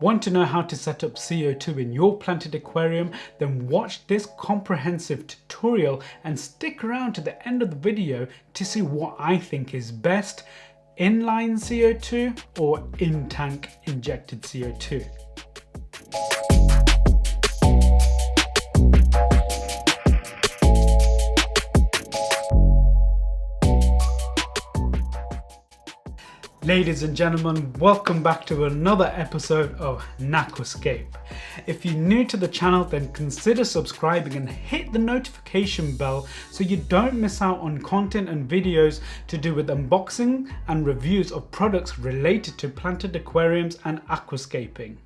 Want to know how to set up CO2 in your planted aquarium? Then watch this comprehensive tutorial and stick around to the end of the video to see what I think is best, inline CO2 or in-tank injected CO2. Ladies and gentlemen, welcome back to another episode of Natquascape. If you're new to the channel, then consider subscribing and hit the notification bell so you don't miss out on content and videos to do with unboxing and reviews of products related to planted aquariums and aquascaping.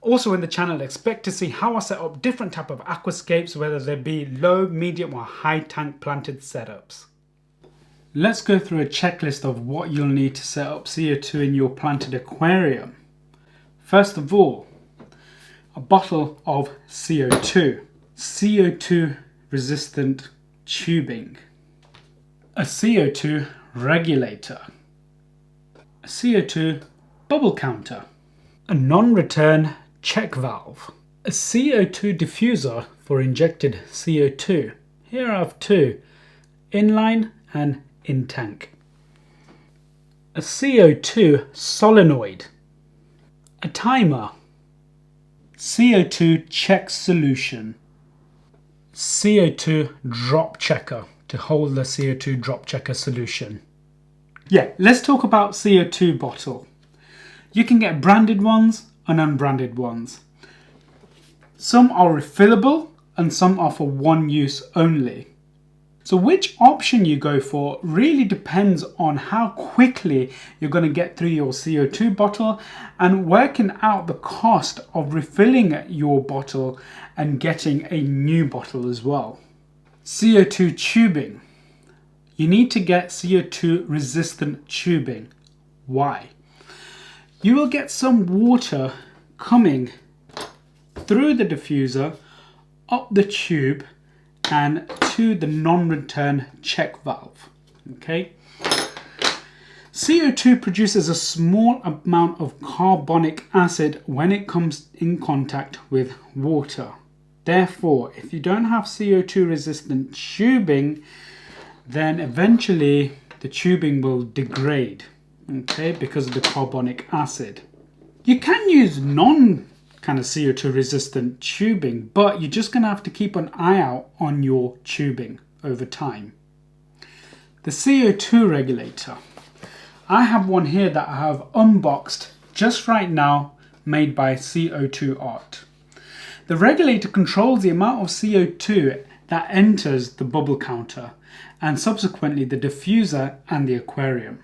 Also in the channel, expect to see how I set up different type of aquascapes, whether they be low, medium or high tank planted setups. Let's go through a checklist of what you'll need to set up CO2 in your planted aquarium. First of all, a bottle of CO2, CO2 resistant tubing, a CO2 regulator, a CO2 bubble counter, a non-return check valve, a CO2 diffuser for injected CO2. Here I have two, inline and Intank, a CO2 solenoid, a timer, CO2 check solution, CO2 drop checker to hold the CO2 drop checker solution. Yeah, let's talk about CO2 bottle. You can get branded ones and unbranded ones. Some are refillable and some are for one use only. So which option you go for really depends on how quickly you're going to get through your CO2 bottle and working out the cost of refilling your bottle and getting a new bottle as well. CO2 tubing. You need to get CO2 resistant tubing. Why? You will get some water coming through the diffuser, up the tube and to the non-return check valve. Okay. CO2 produces a small amount of carbonic acid when it comes in contact with water. Therefore, if you don't have CO2 resistant tubing, then eventually the tubing will degrade, okay, because of the carbonic acid. You can use kind of CO2 resistant tubing, but you're just going to have to keep an eye out on your tubing over time. The CO2 regulator. I have one here that I have unboxed just right now, made by CO2 Art. The regulator controls the amount of CO2 that enters the bubble counter and subsequently the diffuser and the aquarium.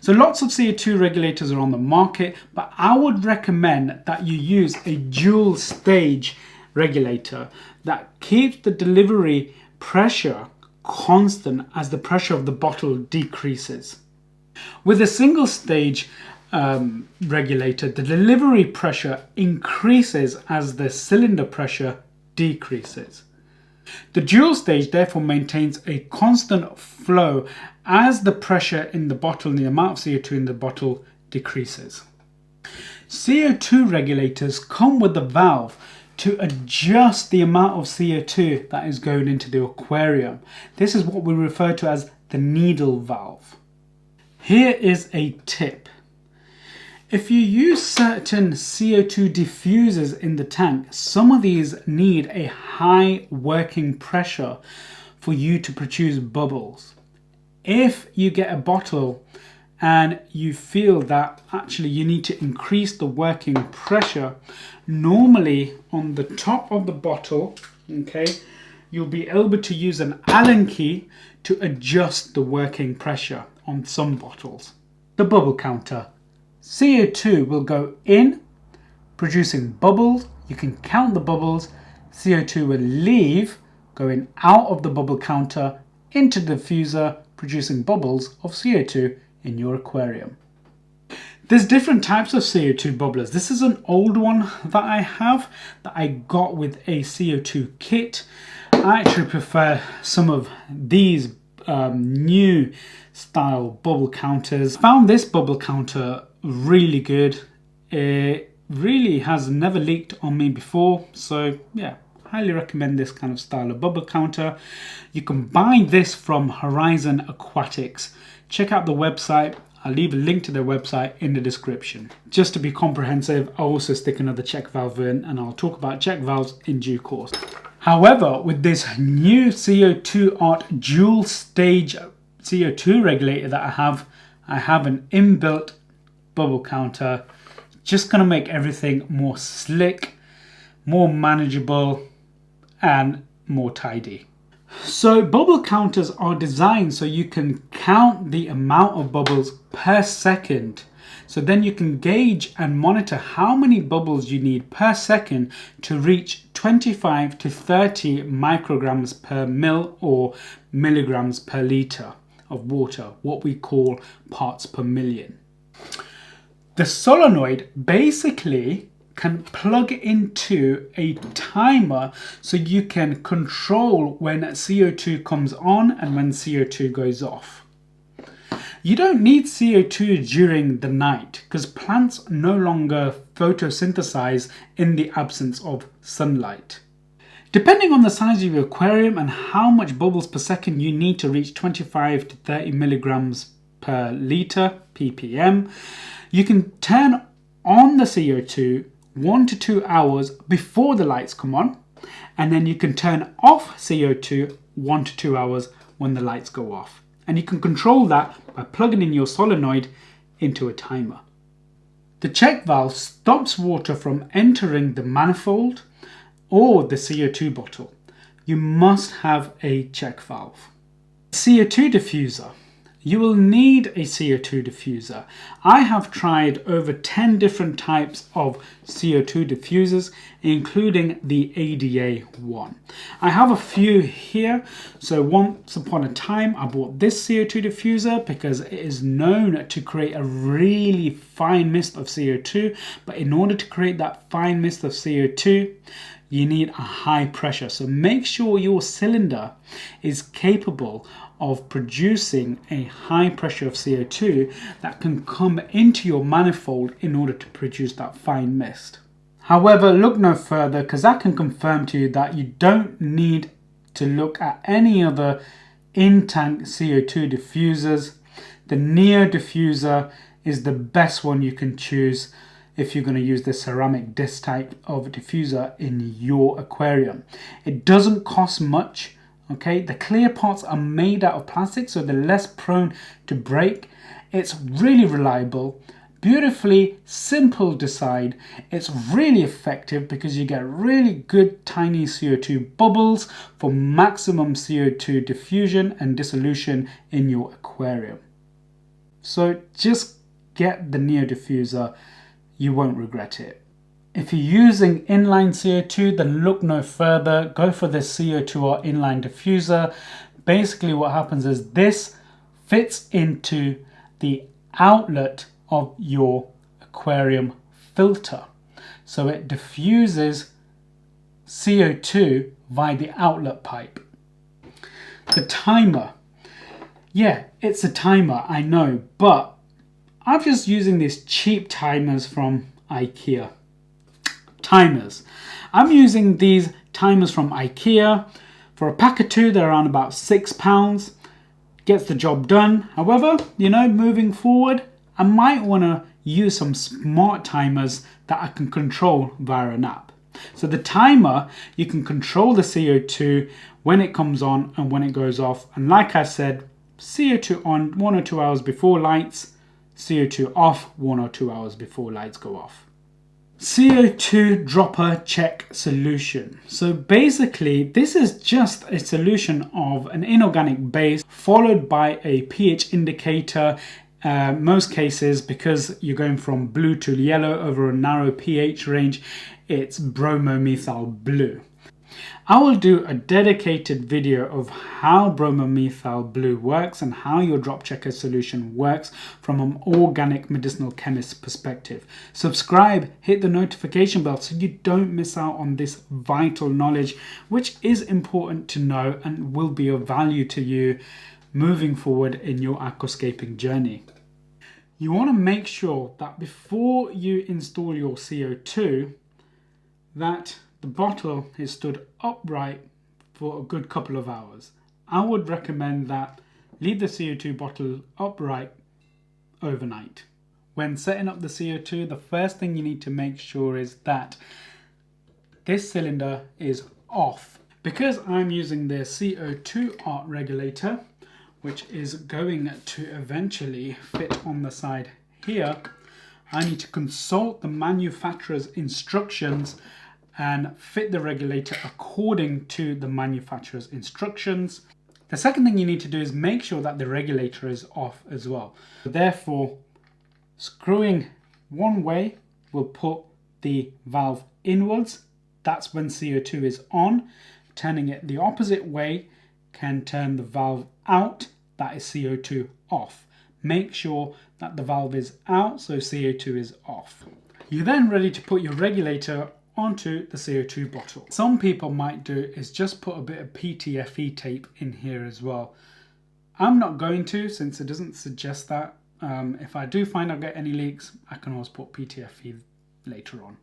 So lots of CO2 regulators are on the market, but I would recommend that you use a dual stage regulator that keeps the delivery pressure constant as the pressure of the bottle decreases. With a single stage regulator, the delivery pressure increases as the cylinder pressure decreases. The dual stage therefore maintains a constant flow as the pressure in the bottle and the amount of CO2 in the bottle decreases. CO2 regulators come with a valve to adjust the amount of CO2 that is going into the aquarium. This is what we refer to as the needle valve. Here is a tip. If you use certain CO2 diffusers in the tank, some of these need a high working pressure for you to produce bubbles. If you get a bottle and you feel that actually you need to increase the working pressure, normally on the top of the bottle, okay, you'll be able to use an Allen key to adjust the working pressure on some bottles. The bubble counter. CO2 will go in, producing bubbles. You can count the bubbles. CO2 will leave, going out of the bubble counter into the diffuser, producing bubbles of CO2 in your aquarium. There's different types of CO2 bubblers. This is an old one that I have that I got with a CO2 kit. I actually prefer some of these new style bubble counters. Found this bubble counter really good. really has never leaked on me before. So yeah, highly recommend this kind of style of bubble counter. You can buy this from Horizon Aquatics. Check out the website. I'll leave a link to their website in the description. Just to be comprehensive, I'll also stick another check valve in, and I'll talk about check valves in due course. However, with this new CO2 Art dual stage CO2 regulator that I have an inbuilt bubble counter. Just gonna make everything more slick, more manageable, and more tidy. So bubble counters are designed so you can count the amount of bubbles per second. So then you can gauge and monitor how many bubbles you need per second to reach 25 to 30 micrograms per mil or milligrams per liter of water, what we call parts per million. The solenoid basically can plug into a timer so you can control when CO2 comes on and when CO2 goes off. You don't need CO2 during the night because plants no longer photosynthesize in the absence of sunlight. Depending on the size of your aquarium and how much bubbles per second you need to reach 25 to 30 milligrams per liter, ppm, you can turn on the CO2 1 to 2 hours before the lights come on, and then you can turn off CO2 1 to 2 hours when the lights go off. And you can control that by plugging in your solenoid into a timer. The check valve stops water from entering the manifold or the CO2 bottle. You must have a check valve. CO2 diffuser. You will need a CO2 diffuser. I have tried over 10 different types of CO2 diffusers, including the ADA one. I have a few here. So once upon a time, I bought this CO2 diffuser because it is known to create a really fine mist of CO2. But in order to create that fine mist of CO2, you need a high pressure. So make sure your cylinder is capable of producing a high pressure of CO2 that can come into your manifold in order to produce that fine mist. However, look no further because I can confirm to you that you don't need to look at any other Intank CO2 diffusers. The Neo diffuser is the best one you can choose if you're going to use the ceramic disc type of diffuser in your aquarium. It doesn't cost much. Okay, the clear parts are made out of plastic, so they're less prone to break. It's really reliable, beautifully simple design. It's really effective because you get really good tiny CO2 bubbles for maximum CO2 diffusion and dissolution in your aquarium. So just get the Neo diffuser, you won't regret it. If you're using inline CO2, then look no further. Go for this CO2R inline diffuser. Basically what happens is this fits into the outlet of your aquarium filter. So it diffuses CO2 via the outlet pipe. The timer. Yeah, it's a timer, I know, but I'm just using these cheap timers from IKEA. Timers. I'm using these timers from IKEA. For a pack of 2, they're around about £6. Gets the job done. However, you know, moving forward, I might want to use some smart timers that I can control via an app. So the timer, you can control the CO2 when it comes on and when it goes off. And like I said, CO2 on 1 or 2 hours before lights, CO2 off 1 or 2 hours before lights go off. CO2 dropper check solution. So basically this is just a solution of an inorganic base followed by a pH indicator. Most cases, because you're going from blue to yellow over a narrow pH range, it's bromomethyl blue. I will do a dedicated video of how bromomethyl blue works and how your drop checker solution works from an organic medicinal chemist perspective. Subscribe, hit the notification bell so you don't miss out on this vital knowledge, which is important to know and will be of value to you moving forward in your aquascaping journey. You want to make sure that before you install your CO2 that the bottle is stood upright for a good couple of hours. I would recommend that leave the CO2 bottle upright overnight. When setting up the CO2, the first thing you need to make sure is that this cylinder is off. Because I'm using the CO2 art regulator, which is going to eventually fit on the side here, I need to consult the manufacturer's instructions and fit the regulator according to the manufacturer's instructions. The second thing you need to do is make sure that the regulator is off as well. Therefore, screwing one way will put the valve inwards. That's when CO2 is on. Turning it the opposite way can turn the valve out. That is CO2 off. Make sure that the valve is out so CO2 is off. You're then ready to put your regulator onto the CO2 bottle. Some people might do is just put a bit of PTFE tape in here as well. I'm not going to, since it doesn't suggest that. If I do find I get any leaks, I can always put PTFE later on.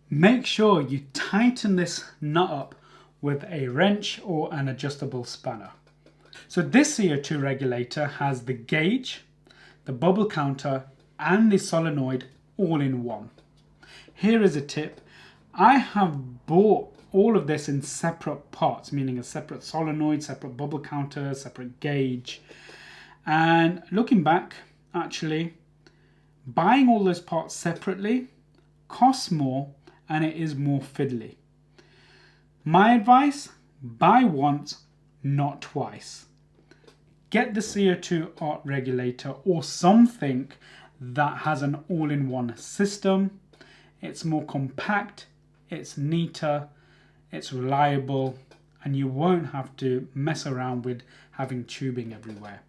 Make sure you tighten this nut up with a wrench or an adjustable spanner. So this CO2 regulator has the gauge, the bubble counter and the solenoid all in one. Here is a tip. I have bought all of this in separate parts, meaning a separate solenoid, separate bubble counter, separate gauge. And looking back, actually, buying all those parts separately costs more and it is more fiddly. My advice, buy once, not twice. Get the CO2 art regulator or something that has an all-in-one system. It's more compact, it's neater, it's reliable, and you won't have to mess around with having tubing everywhere.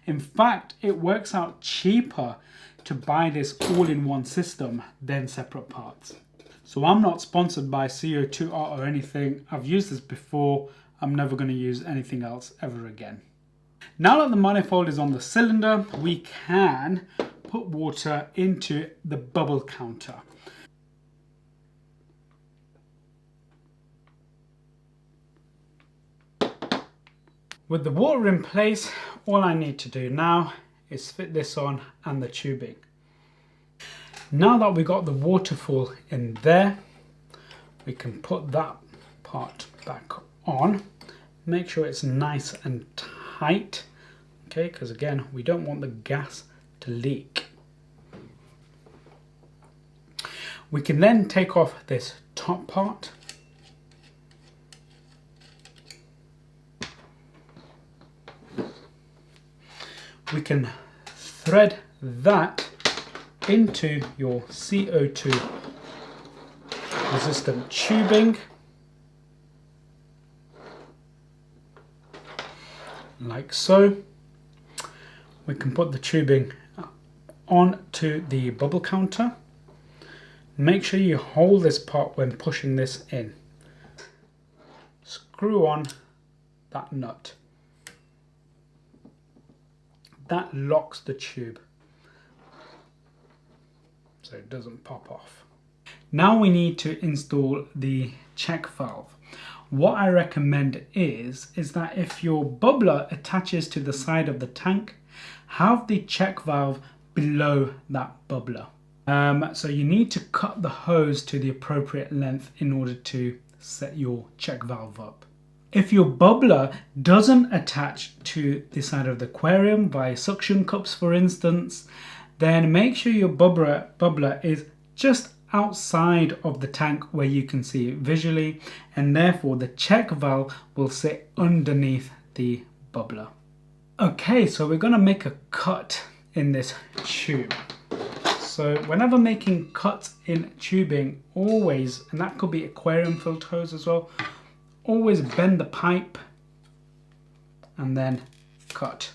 In fact, it works out cheaper to buy this all-in-one system than separate parts. So I'm not sponsored by CO2 art or anything. I've used this before. I'm never going to use anything else ever again. Now that the manifold is on the cylinder, we can put water into the bubble counter. With the water in place, all I need to do now is fit this on and the tubing. Now that we got the waterfall in there, we can put that part back on. Make sure it's nice and tight, okay, because again, we don't want the gas to leak. We can then take off this top part. We can thread that into your CO2 resistant tubing, like so. We can put the tubing onto the bubble counter. Make sure you hold this part when pushing this in. Screw on that nut. That locks the tube so it doesn't pop off. Now we need to install the check valve. What I recommend is that if your bubbler attaches to the side of the tank, have the check valve below that bubbler. So you need to cut the hose to the appropriate length in order to set your check valve up. If your bubbler doesn't attach to the side of the aquarium by suction cups, for instance, then make sure your bubbler is just outside of the tank where you can see it visually, and therefore the check valve will sit underneath the bubbler. Okay, so we're going to make a cut in this tube. So whenever making cuts in tubing, always, and that could be aquarium filter hose as well, always bend the pipe and then cut.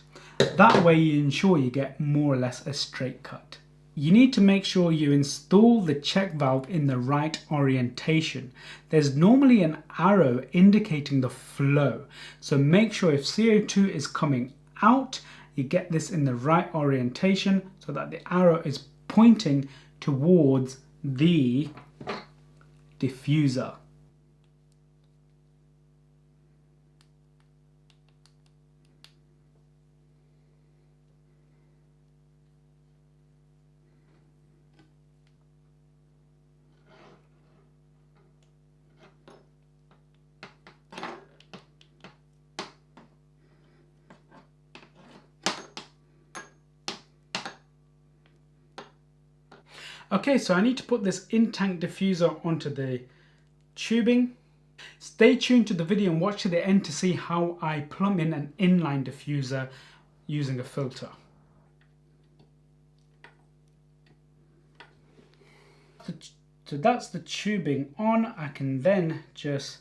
That way you ensure you get more or less a straight cut. You need to make sure you install the check valve in the right orientation. There's normally an arrow indicating the flow. So make sure if CO2 is coming out, you get this in the right orientation so that the arrow is pointing towards the diffuser. Okay, so I need to put this Intank diffuser onto the tubing. Stay tuned to the video and watch to the end to see how I plumb in an inline diffuser using a filter. So that's the tubing on. I can then just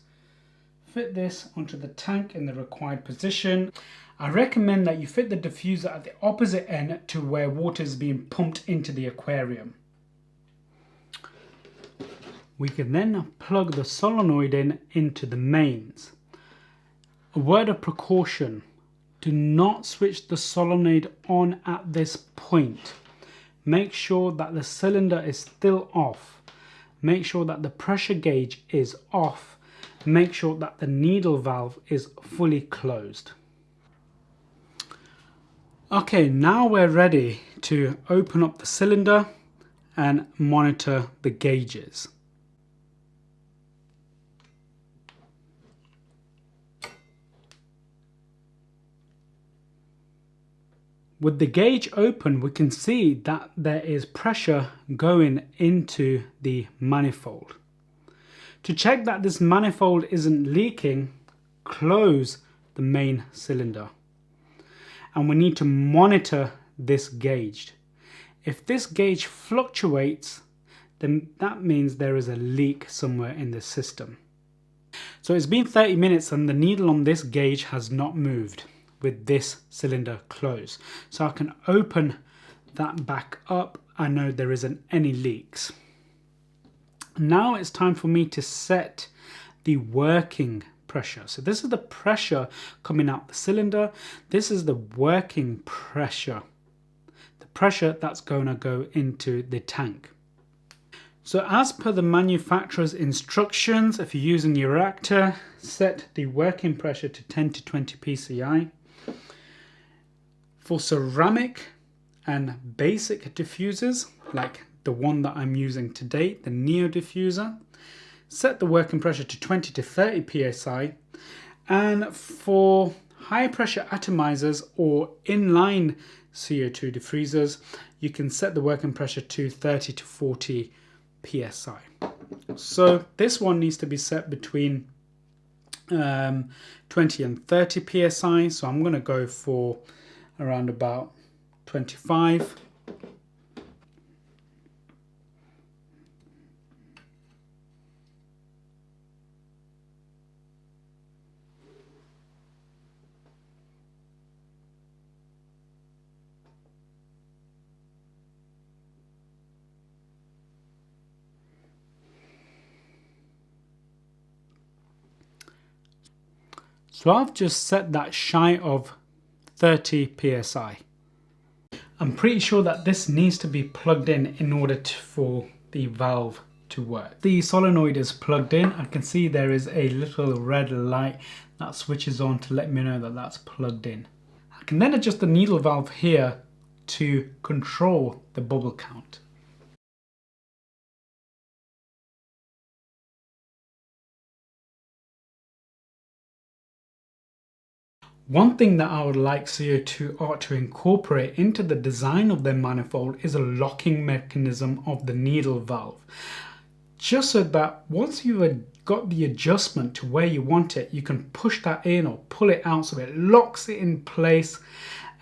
fit this onto the tank in the required position. I recommend that you fit the diffuser at the opposite end to where water is being pumped into the aquarium. We can then plug the solenoid into the mains. A word of precaution, do not switch the solenoid on at this point. Make sure that the cylinder is still off. Make sure that the pressure gauge is off. Make sure that the needle valve is fully closed. Okay, now we're ready to open up the cylinder and monitor the gauges. With the gauge open, we can see that there is pressure going into the manifold. To check that this manifold isn't leaking, close the main cylinder. And we need to monitor this gauge. If this gauge fluctuates, then that means there is a leak somewhere in the system. So it's been 30 minutes and the needle on this gauge has not moved with this cylinder closed. So I can open that back up. I know there isn't any leaks. Now it's time for me to set the working pressure. So this is the pressure coming out the cylinder. This is the working pressure. The pressure that's going to go into the tank. So as per the manufacturer's instructions, if you're using your reactor, set the working pressure to 10 to 20 psi. For ceramic and basic diffusers, like the one that I'm using today, the Neo diffuser, set the working pressure to 20 to 30 psi. And for high pressure atomizers or inline CO2 diffusers, you can set the working pressure to 30 to 40 psi. So this one needs to be set between 20 and 30 psi. So I'm going to go for around about 25. So I've just set that shy of 30 psi. I'm pretty sure that this needs to be plugged in order for the valve to work. The solenoid is plugged in. I can see there is a little red light that switches on to let me know that that's plugged in. I can then adjust the needle valve here to control the bubble count. One thing that I would like CO2 Art to incorporate into the design of their manifold is a locking mechanism of the needle valve. Just so that once you've got the adjustment to where you want it, you can push that in or pull it out so it locks it in place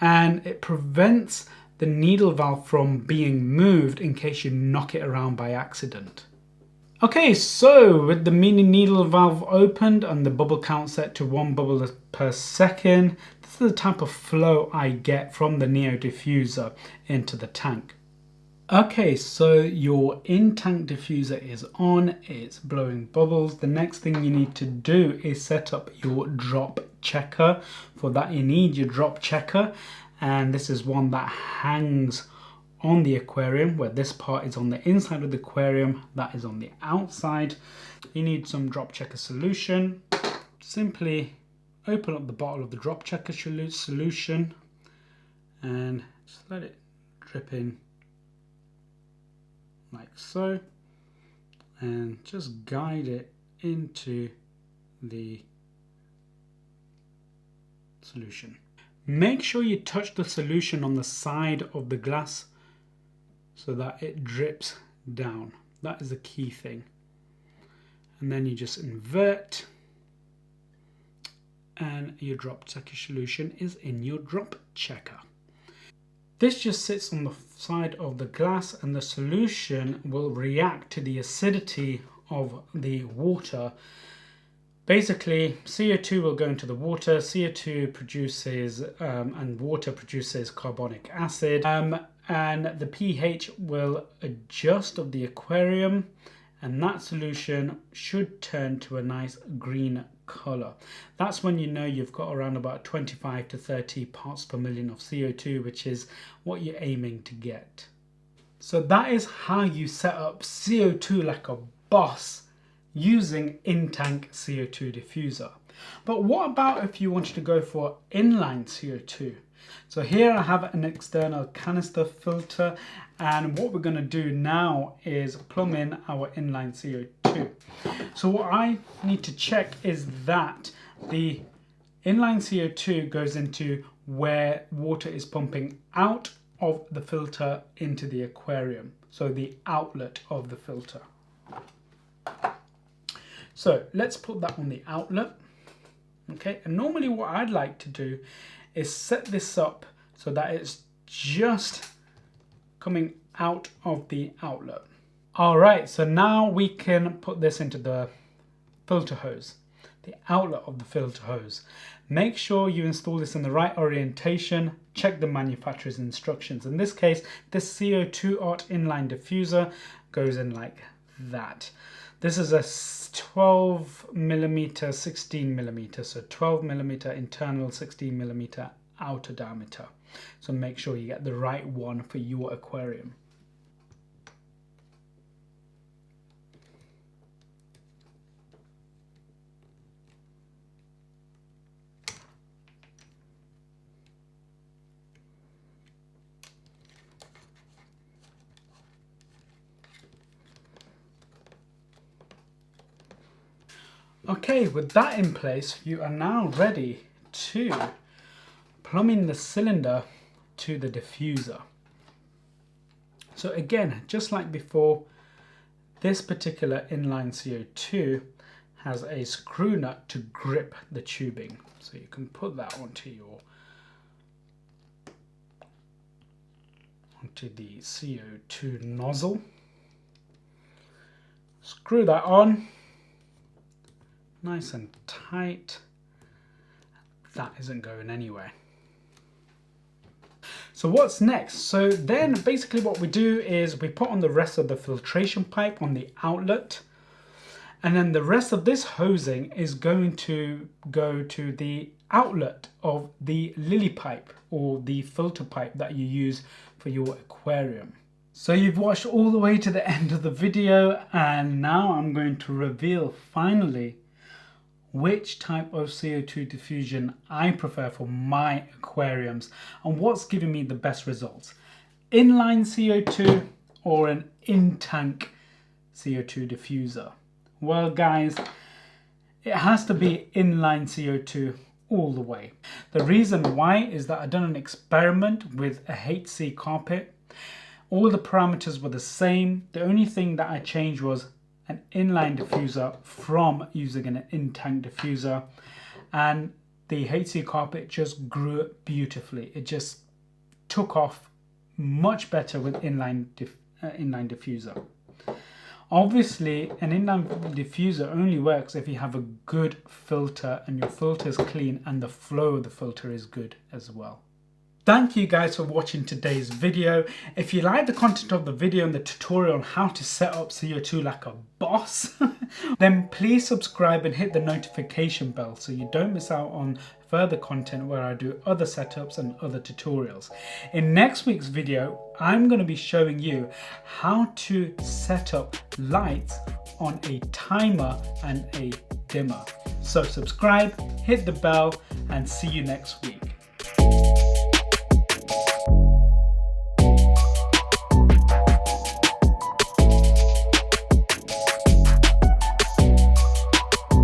and it prevents the needle valve from being moved in case you knock it around by accident. Okay, so with the mini needle valve opened and the bubble count set to 1 bubble per second, this is the type of flow I get from the Neo diffuser into the tank. Okay, so your Intank diffuser is on, it's blowing bubbles. The next thing you need to do is set up your drop checker. For that you need your drop checker, and this is one that hangs on the aquarium, where this part is on the inside of the aquarium, that is on the outside. You need some drop checker solution. Simply open up the bottle of the drop checker solution and just let it drip in like so, and just guide it into the solution. Make sure you touch the solution on the side of the glass so that it drips down. That is the key thing. And then you just invert, and your drop checker solution is in your drop checker. This just sits on the side of the glass, and the solution will react to the acidity of the water. Basically, CO2 will go into the water, CO2 produces, and water produces carbonic acid, and the pH will adjust of the aquarium, and that solution should turn to a nice green color. That's when you know you've got around about 25 to 30 parts per million of CO2, which is what you're aiming to get. So that is how you set up CO2 like a boss using Intank CO2 diffuser. But what about if you wanted to go for inline CO2? So here I have an external canister filter, and what we're going to do now is plumb in our inline CO2. So what I need to check is that the inline CO2 goes into where water is pumping out of the filter into the aquarium, so the outlet of the filter. So let's put that on the outlet. Okay, and normally what I'd like to do is set this up so that it's just coming out of the outlet. Alright, so now we can put this into the filter hose, the outlet of the filter hose. Make sure you install this in the right orientation, check the manufacturer's instructions. In this case, this CO2 Art inline diffuser goes in like that. This is a 12mm, 16mm, so 12mm internal, 16mm outer diameter. So make sure you get the right one for your aquarium. Okay, with that in place, you are now ready to plumb in the cylinder to the diffuser. So again, just like before, this particular inline CO2 has a screw nut to grip the tubing. So you can put that onto the CO2 nozzle. Screw that on. Nice and tight. That isn't going anywhere. So what's next? So then basically what we do is we put on the rest of the filtration pipe on the outlet, and then the rest of this hosing is going to go to the outlet of the lily pipe, or the filter pipe that you use for your aquarium. So you've watched all the way to the end of the video, and now I'm going to reveal finally which type of CO2 diffusion I prefer for my aquariums and what's giving me the best results. Inline CO2 or an Intank CO2 diffuser? Well guys, it has to be inline CO2 all the way. The reason why is that I've done an experiment with a HC carpet. All the parameters were the same. The only thing that I changed was an inline diffuser from using an Intank diffuser, and the HC carpet just grew beautifully. It just took off much better with inline diffuser. Obviously, an inline diffuser only works if you have a good filter and your filter is clean and the flow of the filter is good as well. Thank you guys for watching today's video. If you like the content of the video and the tutorial on how to set up CO2 like a boss, then please subscribe and hit the notification bell so you don't miss out on further content where I do other setups and other tutorials. In next week's video, I'm going to be showing you how to set up lights on a timer and a dimmer. So subscribe, hit the bell, and see you next week.